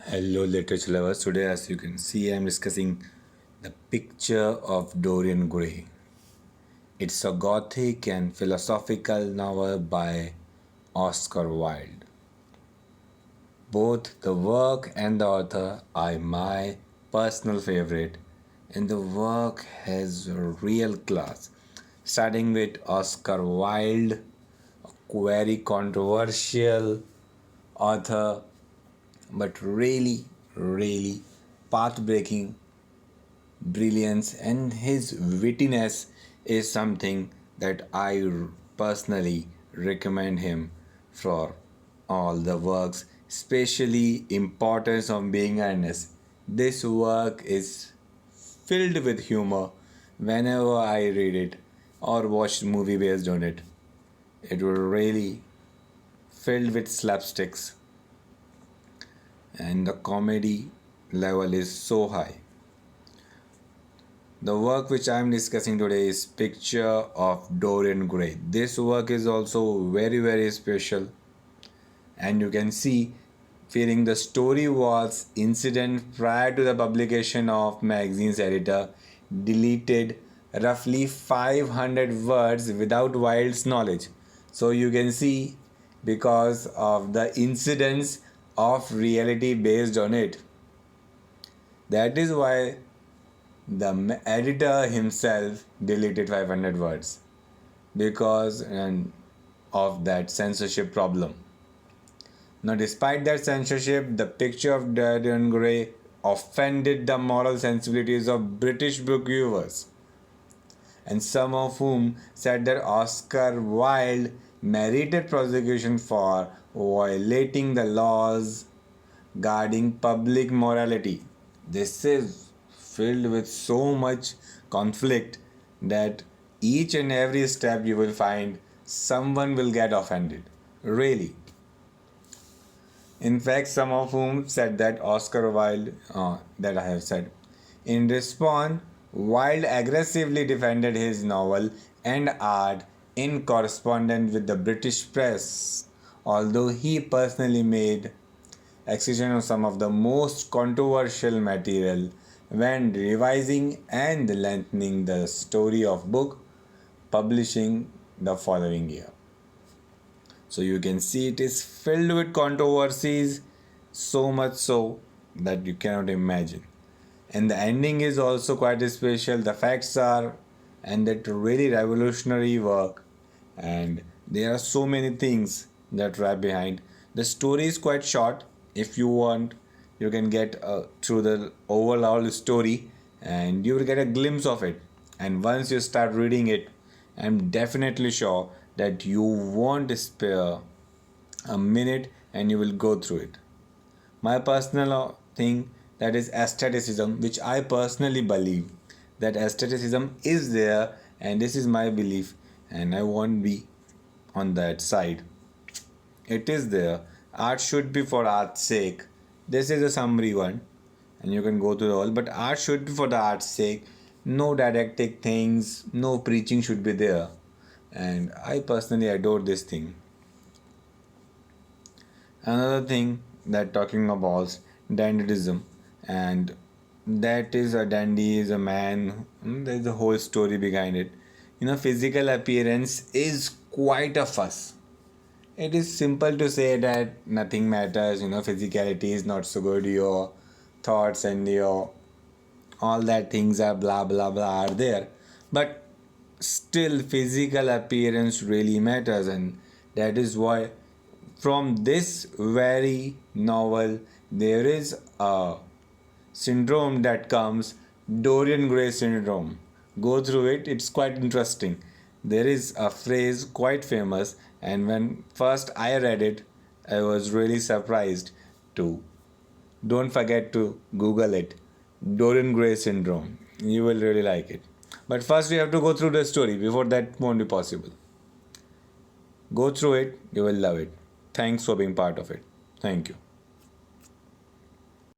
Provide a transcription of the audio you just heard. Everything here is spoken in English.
Hello, literature lovers. Today, as you can see, I'm discussing The Picture of Dorian Gray. It's a gothic and philosophical novel by Oscar Wilde. Both the work and the author are my personal favorite, and the work has real class. Starting with Oscar Wilde, a very controversial author, but really path-breaking brilliance, and his wittiness is something that I personally recommend him for all the works, especially Importance of Being Earnest. This work is filled with humor whenever I read it or watch movie based on it. It will really filled with slapsticks, and the comedy level is so high. The work which I am discussing today is Picture of Dorian Gray. This work is also very special, and you can see feeling the story was incident prior to the publication of magazine's editor deleted roughly 500 words without Wilde's knowledge. So you can see because of the incidents of reality based on it. That is why the editor himself deleted 500 words because of that censorship problem. Now, despite that censorship, the Picture of Dorian Gray offended the moral sensibilities of British book reviewers, and some of whom said that Oscar Wilde merited prosecution for violating the laws guarding public morality. This is filled with so much conflict that each and every step you will find someone will get offended. Really. In fact, some of whom said that Oscar Wilde, that I have said. In response, Wilde aggressively defended his novel and art in correspondence with the British press, although he personally made excision of some of the most controversial material when revising and lengthening the story of book publishing the following year. So you can see it is filled with controversies, so much so that you cannot imagine. And the ending is also quite special. The facts are, and that really revolutionary work, and there are so many things that wrap behind. The story is quite short. If you want, you can get through the overall story, and you will get a glimpse of it. And once you start reading it, I'm definitely sure that you won't spare a minute and you will go through it. My personal thing, that is aestheticism, which I personally believe that aestheticism is there, and this is my belief, and I won't be on that side. It is there. Art should be for art's sake. This is a summary one, and you can go through all. But art should be for the art's sake. No didactic things, no preaching should be there, and I personally adore this thing. Another thing that talking about dandyism, and that is a dandy is a man. There's a whole story behind it. Physical appearance is quite a fuss. It is simple to say that nothing matters. Physicality is not so good. Your thoughts and your all that things are blah blah blah are there, but still physical appearance really matters, and that is why from this very novel there is a syndrome that comes, Dorian Gray syndrome. Go through it, it's quite interesting. There is a phrase quite famous, and when first I read it, I was really surprised too. Don't forget to Google it, Dorian Gray syndrome. You will really like it. But first, we have to go through the story. Before that, won't be possible. Go through it, you will love it. Thanks for being part of it. Thank you.